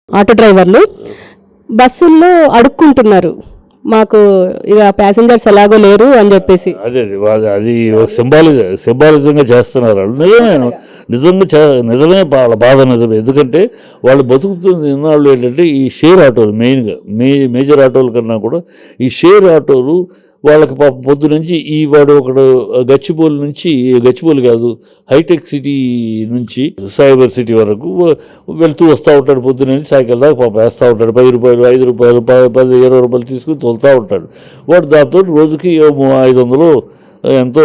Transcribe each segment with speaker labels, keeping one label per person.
Speaker 1: Auto డ్రైవర్లు బస్సుల్లో అడుక్కుంటున్నారు, మాకు ఇక ప్యాసింజర్స్ ఎలాగో లేరు అని చెప్పేసి.
Speaker 2: అదే అది ఒక సింబాలిజంగా చేస్తున్నారు వాళ్ళు. నిజమే వాళ్ళ బాధ నిజమే. ఎందుకంటే వాళ్ళు బతుకుతుంది ఇన్నాళ్ళు ఏంటంటే ఈ షేర్ ఆటోలు మెయిన్గా మేజర్ ఆటోల కన్నా కూడా ఈ షేర్ ఆటోలు వాళ్ళకి పాప పొద్దు నుంచి ఈ వాడు ఒకడు గచ్చిబౌలి కాదు, హైటెక్ సిటీ నుంచి సైబర్ సిటీ వరకు వెళ్తూ వస్తూ ఉంటాడు. పొద్దు నుంచి సాయంకాలం దాకా పాప వేస్తూ ఉంటాడు. 10 రూపాయలు 5 రూపాయలు 10 20 రూపాయలు తీసుకుని తోలుతూ ఉంటాడు. వాడు దాంతో రోజుకి 500 ఎంతో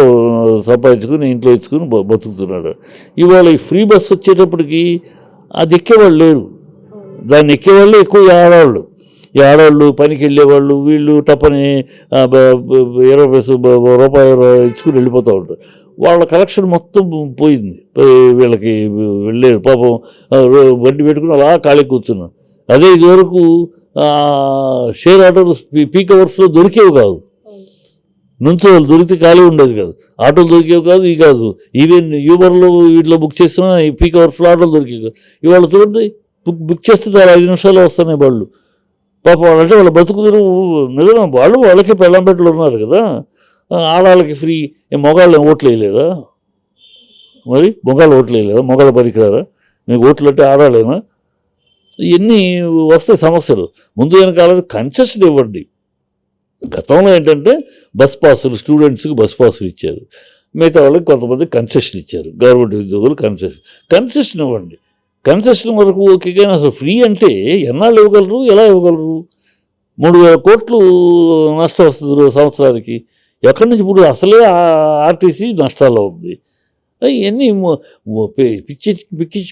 Speaker 2: సంపాదించుకుని ఇంట్లో ఇచ్చుకుని బతుకుతున్నాడు. ఇవాళ ఈ ఫ్రీ బస్ వచ్చేటప్పటికి అది ఎక్కేవాళ్ళు లేరు. దాన్ని ఎక్కేవాళ్ళు ఎక్కువ ఆడవాళ్ళు. ఈ ఆడవాళ్ళు పనికి వెళ్ళేవాళ్ళు వీళ్ళు టప్పని 20 రూపాయలు ఇచ్చుకుని వెళ్ళిపోతూ ఉంటారు. వాళ్ళ కలెక్షన్ మొత్తం పోయింది. వీళ్ళకి వెళ్ళారు పాపం, బండి పెట్టుకుని అలా ఖాళీ కూర్చున్నాం. అదే ఇదివరకు షేర్ ఆటోలు పీక్ అవర్స్లో దొరికేవి కాదు. నుంచోళ్ళు దొరికితే ఖాళీ ఉండేది కాదు, ఆటోలు దొరికేవి కాదు. ఈ కాదు ఈవెన్ యూబర్లో వీటిలో బుక్ చేసినా ఈ పీక్ అవర్స్లో ఆటోలు దొరికేవి కాదు. ఇవాళ చూడండి, బుక్ చేస్తే చాలా 5 నిమిషాలు వస్తున్నాయి బళ్ళు. పాప వాళ్ళంటే వాళ్ళ బతుకుతున్నారు. నిజమే, వాళ్ళకి పెళ్ళం పెట్టలు ఉన్నారు కదా. ఆడవాళ్ళకి ఫ్రీ. మగవాళ్ళు ఓట్లు వేయలేదా? మరి మగవాళ్ళు ఓట్లు వేయలేదా? మగవాళ్ళ పనికిరారా? మీకు ఓట్లు అంటే ఆడాలేనా? ఇవన్నీ వస్తాయి సమస్యలు. ముందు వెనకాల కన్సెషన్ ఇవ్వండి. గతంలో ఏంటంటే బస్ పాసులు, స్టూడెంట్స్కి బస్ పాసులు ఇచ్చారు, మిగతా వాళ్ళకి కొంతమంది కన్సెషన్ ఇచ్చారు. గవర్నమెంట్ ఉద్యోగులు కన్సెషన్ ఇవ్వండి. కన్సెషన్ వరకు ఓకే. కానీ అసలు ఫ్రీ అంటే ఎన్నాళ్ళు ఇవ్వగలరు, ఎలా ఇవ్వగలరు? 3,000 కోట్లు నష్టం వస్తుంది సంవత్సరానికి. ఎక్కడి నుంచి? ఇప్పుడు అసలే ఆర్టీసీ నష్టాల్లో ఉంది. ఇవన్నీ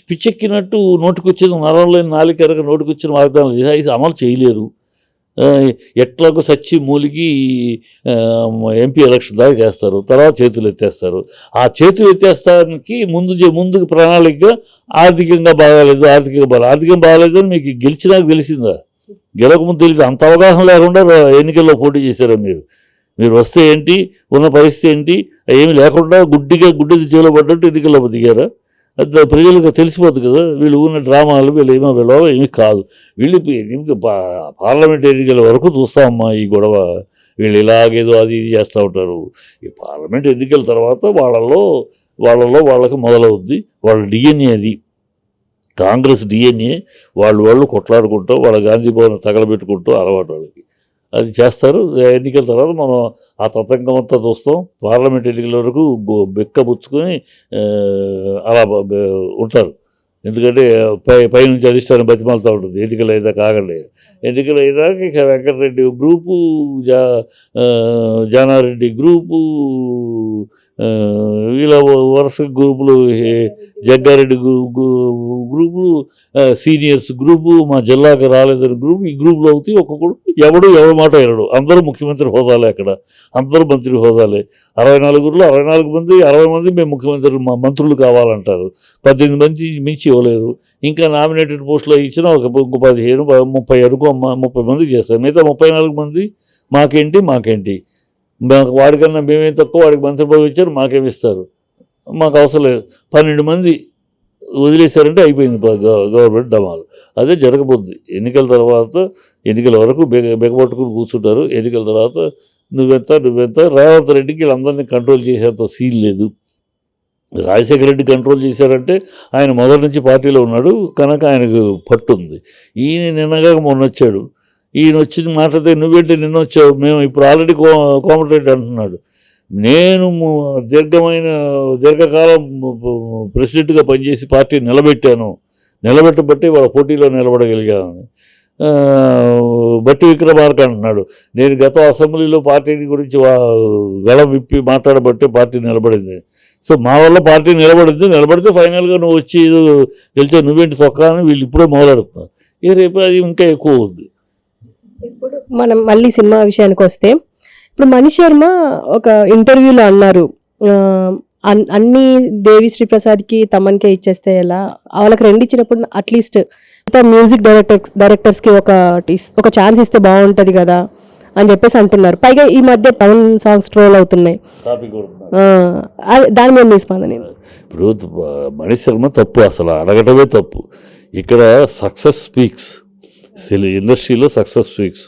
Speaker 2: పిచ్చెక్కినట్టు నోటికొచ్చిన నరంలోని నాలుగు నోటికొచ్చిన వాగ్దానాలు అమలు చేయలేరు. ఎట్లాగో సచ్చి మూలికి ఎంపీ ఎలక్షన్ దాకా చేస్తారు, తర్వాత చేతులు ఎత్తేస్తారు. ఆ చేతులు ఎత్తేస్తానికి ముందుకు ప్రణాళికగా ఆర్థికంగా బాగాలేదని మీకు గెలిచినాక తెలిసిందా? గెలకముందు తెలియదు. అంత అవగాహన లేకుండా ఎన్నికల్లో పోటీ చేశారా మీరు వస్తే ఏంటి, ఉన్న పరిస్థితి ఏంటి, ఏమి లేకుండా గుడ్డి చేలో పడ్డట్టు ఎన్నికల్లో దిగారా? అది ప్రజలకు తెలిసిపోతుంది కదా. వీళ్ళు ఉన్న డ్రామాలు వీళ్ళు ఏమీ కాదు. వీళ్ళు పార్లమెంట్ ఎన్నికల వరకు చూస్తామమ్మా ఈ గొడవ. వీళ్ళు ఇలాగేదో అది ఇది చేస్తూ ఉంటారు. ఈ పార్లమెంట్ ఎన్నికల తర్వాత వాళ్ళకి మొదలవుద్ది. వాళ్ళ డిఎన్ఏ అది, కాంగ్రెస్ డిఎన్ఏ. వాళ్ళు కొట్లాడుకుంటూ వాళ్ళ గాంధీ భవన్ తగలబెట్టుకుంటూ అలవాటు వాళ్ళకి. అది చేస్తారు. ఎన్నికల తర్వాత మనం ఆ తతంగం అంతా చూస్తాం. పార్లమెంట్ ఎన్నికల వరకు బెక్కబుచ్చుకొని అలా ఉంటారు. ఎందుకంటే పైనుంచి అధిష్టానం బతిమాలుతూ ఉంటుంది. ఎన్నికలు అయ్యాక ఆగండి. ఎన్నికలు అయ్యాక ఇక వెంకటరెడ్డి గ్రూపు, జానారెడ్డి గ్రూపు, ఇలా వరుస గ్రూపులు, జగ్గారెడ్డి గ్రూపులు, సీనియర్స్ గ్రూపు, మా జిల్లాకి రాలేదని గ్రూపు, ఈ గ్రూపులు అవుతాయి. ఒక్కొక్కడు ఎవరి మాట వినడు. అందరూ ముఖ్యమంత్రి హోదాలే. అక్కడ అందరూ మంత్రి హోదాలే. 64 మంది 60 మంది మేము ముఖ్యమంత్రి మంత్రులు కావాలంటారు. 18 మంది మించి ఇవ్వలేరు. ఇంకా నామినేటెడ్ పోస్టులో ఇచ్చినా ఒక 15 30 వరకు 30 మందికి చేస్తారు. మిగతా 34 మంది మాకేంటి వాడికన్నా మేమేం తక్కువ, వాడికి మంత్రి పదవి ఇచ్చారు, మాకేమి ఇస్తారు, మాకు అవసరం లేదు. 12 మంది వదిలేశారంటే అయిపోయింది గవర్నమెంట్ డమాలు. అదే జరగబోద్ది. ఎన్నికల వరకు బెగబట్టుకుని కూర్చుంటారు. ఎన్నికల తర్వాత నువ్వెంత రేవంత్ రెడ్డికి వీళ్ళందరినీ కంట్రోల్ చేసేంత సీన్ లేదు. రాజశేఖర రెడ్డి కంట్రోల్ చేశారంటే ఆయన మొదటి నుంచి పార్టీలో ఉన్నాడు కనుక ఆయనకు పట్టుంది. ఈయన నిన్నగా మొన్న వచ్చాడు. ఈయన వచ్చి మాట్లాడితే నువ్వేంటి నిన్న వచ్చావు, మేము ఇప్పుడు ఆల్రెడీ కోమటిరెడ్డి అంటున్నాడు, నేను దీర్ఘకాలం ప్రెసిడెంట్గా పనిచేసి పార్టీ నిలబెట్టబట్టి వాళ్ళ పోటీలో నిలబడగలిగాను. బట్టి విక్రమార్క అంటున్నాడు, నేను గత అసెంబ్లీలో పార్టీ గురించి గళం విప్పి మాట్లాడబట్టే పార్టీ నిలబడింది. సో మా వల్ల పార్టీ నిలబడితే ఫైనల్గా నువ్వు వచ్చి గెలిచా, నువ్వేంటి చొక్కా అని వీళ్ళు ఇప్పుడే మొదలెడుతున్నారు. రేపు అది ఇంకా ఎక్కువ ఉంది.
Speaker 1: ఇప్పుడు మనం మళ్ళీ సినిమా విషయానికి వస్తే, ఇప్పుడు మణి శర్మ ఒక ఇంటర్వ్యూలో అన్నారు, అన్ని దేవిశ్రీ ప్రసాద్కి తమన్కే ఇచ్చేస్తే ఎలా, వాళ్ళకి 2 ఇచ్చినప్పుడు అట్లీస్ట్ మ్యూజిక్ డైరెక్టర్స్కి ఒక ఛాన్స్ ఇస్తే బాగుంటుంది కదా అని చెప్పేసి అంటున్నారు. పైగా ఈ మధ్య టౌన్ సాంగ్స్ ట్రోల్ అవుతున్నాయి. దాని మీద మీ స్పందన?
Speaker 2: ఇప్పుడు మణి శర్మ తప్పు, అసలు అడగటమే తప్పు. ఇక్కడ సక్సెస్ స్పీక్స్, ఇండస్ట్రీలో సక్సెస్ స్పీక్స్,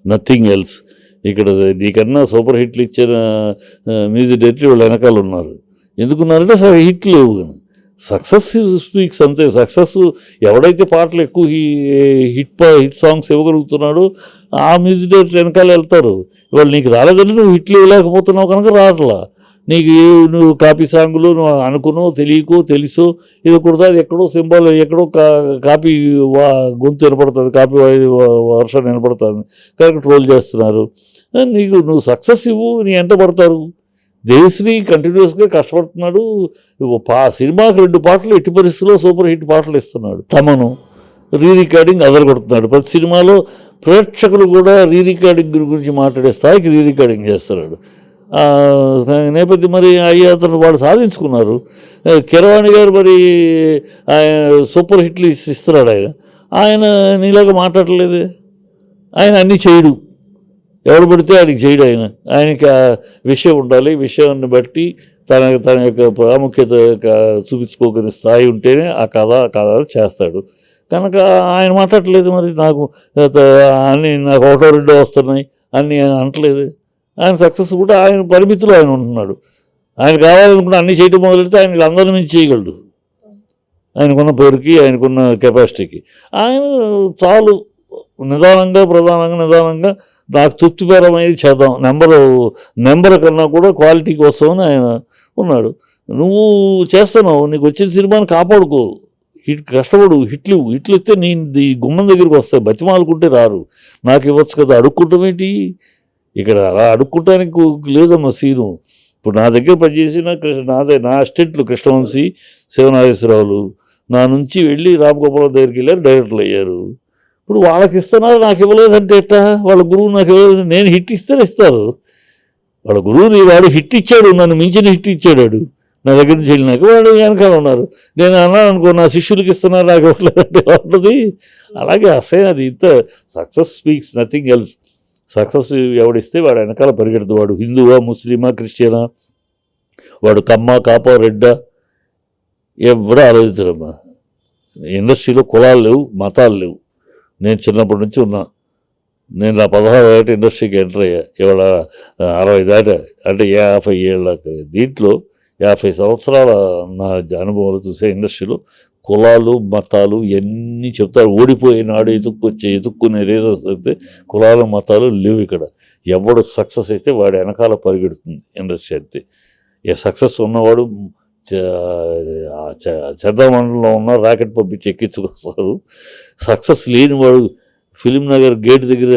Speaker 2: నథింగ్ ఎల్స్. ఇక్కడ నీకన్నా సూపర్ హిట్లు ఇచ్చిన మ్యూజిక్ డైరెక్టర్ వాళ్ళు వెనకాల ఉన్నారు. ఎందుకున్నారంటే అసలు హిట్ లేవు కానీ సక్సెస్ స్పీక్స్ అంతే. సక్సెస్ ఎవడైతే పాటలు ఎక్కువ హిట్ సాంగ్స్ ఇవ్వగలుగుతున్నాడో ఆ మ్యూజిక్ డైరెక్టర్ వెనకాల వెళ్తారు. ఇవాళ నీకు రాలేదంటే నువ్వు హిట్లు ఇవ్వలేకపోతున్నావు కనుక రావట్లా. నీకు నువ్వు కాపీ సాంగులు నువ్వు అనుకునో తెలియకో తెలుసో ఇది కుడతా, అది ఎక్కడో సింబల్ ఎక్కడో కాపీ గొంతు వినపడుతుంది, కాపీ వర్షం వినపడుతుంది కనుక ట్రోల్ చేస్తున్నారు. నీకు నువ్వు సక్సెస్ ఇవ్వు, నీ ఎంట పడతారు. దేవిశ్రీ కంటిన్యూస్గా కష్టపడుతున్నాడు. సినిమాకి 2 పాటలు ఎట్టి పరిస్థితుల్లో సూపర్ హిట్ పాటలు ఇస్తున్నాడు. తమను రికార్డింగ్ అదరగొడుతున్నాడు. ప్రతి సినిమాలో ప్రేక్షకులు కూడా రికార్డింగ్ గురించి మాట్లాడే స్థాయికి రికార్డింగ్ చేస్తున్నాడు. నేపథ్యం మరి అతను వాళ్ళు సాధించుకున్నారు. కిరవాణి గారు మరి సూపర్ హిట్లు ఇస్తున్నాడు. ఆయన నీలాగా మాట్లాడలేదు. ఆయన అన్నీ చేయడు, ఎవడు పడితే ఆయనకి చేయడు. ఆయనకి ఆ విషయం ఉండాలి. విషయాన్ని బట్టి తన యొక్క ప్రాముఖ్యత చూపించుకోగలిగిన స్థాయి ఉంటేనే ఆ కథ చేస్తాడు. కనుక ఆయన మాట్లాడలేదు. మరి నాకు అన్నీ నాకు 1-2 వస్తున్నాయి అన్నీ ఆయన అనట్లేదు. ఆయన సక్సెస్ కూడా ఆయన పరిమితిలో ఆయన ఉంటున్నాడు. ఆయన కావాలనుకుంటే అన్నీ చేయడం మొదలెడితే ఆయన అందరి నుంచి చేయగలడు. ఆయనకున్న పేరుకి, ఆయనకున్న కెపాసిటీకి. ఆయన చాలు నిదానంగా నాకు తృప్తికరమైనది చేద్దాం, నెంబర్ కన్నా కూడా క్వాలిటీ కోసమని ఆయన ఉన్నాడు. నువ్వు చేస్తున్నావు, నీకు వచ్చిన సినిమాని కాపాడుకో, కష్టపడు, హిట్లు ఇస్తే నీ గుమ్మం దగ్గరికి వస్తాయి. బతిమాలుకుంటే రారు. నాకు ఇవ్వచ్చు కదా, అడుక్కుంటాం ఏంటి? ఇక్కడ అలా అడుక్కుంటానికి లేదమ్మా సీను. ఇప్పుడు నా దగ్గర పనిచేసిన నా అసిస్టెంట్లు కృష్ణవంశీ, శివనాగేశ్వరరావులు నా నుంచి వెళ్ళి రామగోపాల్ దగ్గరికి వెళ్ళారు, డైరెక్టర్లు అయ్యారు. ఇప్పుడు వాళ్ళకి ఇస్తున్నారు, నాకు ఇవ్వలేదంటే ఎట్టా? వాళ్ళ గురువు నాకు ఇవ్వలేదు. నేను హిట్ ఇస్తే ఇస్తారు. వాళ్ళ గురువుని వాడు హిట్ ఇచ్చాడు, నన్ను మించిన హిట్ ఇచ్చాడు. నా దగ్గర నుంచి వెళ్ళినాక వాడు వెనకాల ఉన్నారు. నేను అన్నాను అనుకో, నా శిష్యులకి ఇస్తున్నారు, నాకు ఇవ్వలేదంటే ఉంటుంది. అలాగే అది ఇంత success speaks, nothing else. Success ఎవడిస్తే వాడు వెనకాల పరిగెడుతూ, వాడు హిందువా, ముస్లిమా, క్రిస్టియనా, వాడు కమ్మ, కాప, రెడ్డ ఎవడో ఆలోచించరమ్మా. ఇండస్ట్రీలో కులాలు లేవు, మతాలు లేవు. నేను చిన్నప్పటి నుంచి ఉన్నా. నేను నా 16 ఏట ఇండస్ట్రీకి ఎంటర్ అయ్యా. ఇవాళ 60 దాటా, అంటే 50 ఏళ్ళ. దీంట్లో 50 సంవత్సరాల నా అనుభవాలు చూసే ఇండస్ట్రీలో కులాలు మతాలు ఎన్ని చెప్తారు. ఓడిపోయే నాడు ఎత్తుక్కునే రీజన్స్ అయితే కులాలు మతాలు లేవు ఇక్కడ. ఎవడు సక్సెస్ అయితే వాడు వెనకాల పరిగెడుతుంది ఇండస్ట్రీ అంతే. ఏ సక్సెస్ ఉన్నవాడు చంద్రమండలంలో ఉన్న రాకెట్ పంపించి ఎక్కించుకొస్తారు. సక్సెస్ లేనివాడు ఫిలిం నగర్ గేట్ దగ్గర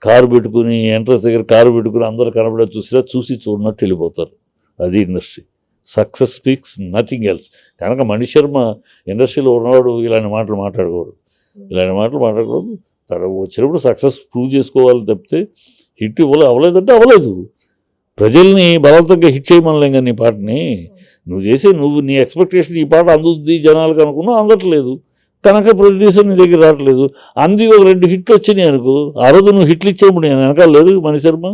Speaker 2: కారు పెట్టుకుని, ఎంట్రన్స్ దగ్గర కారు పెట్టుకుని అందరూ కనబడే చూసి చూడనట్టు వెళ్ళిపోతారు. అది industry. Success speaks, nothing else. కనుక మణి శర్మ ఇండస్ట్రీలో ఉన్నవాడు ఇలాంటి మాటలు మాట్లాడకూడదు. తను వచ్చినప్పుడు సక్సెస్ ప్రూవ్ చేసుకోవాలి తప్పితే హిట్ అవ్వలేదంటే అవ్వలేదు. ప్రజల్ని బలవంతంగా హిట్ చేయమనలేం కానీ నీ పాటని నువ్వు నీ ఎక్స్పెక్టేషన్ ఈ పాట అందుతుంది జనాలకు అనుకున్నావు, అందట్లేదు. కనుక ప్రొడ్యూసర్ నీ దగ్గర రావట్లేదు. ఒక 2 హిట్లు వచ్చినాయి అనుకో, ఆ రోజు నువ్వు హిట్లు ఇచ్చేప్పుడు నేను వెనకాల లేదు మణి శర్మ.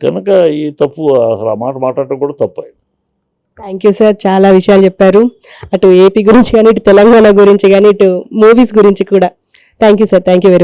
Speaker 2: కనుక ఈ తప్పు, అసలు ఆ మాట మాట్లాడటం కూడా తప్పు.
Speaker 1: థ్యాంక్ యూ సార్, చాలా విషయాలు చెప్పారు. అటు ఏపీ గురించి కానీ, ఇటు తెలంగాణ గురించి కానీ, ఇటు మూవీస్ గురించి కూడా. Thank you sir, thank you very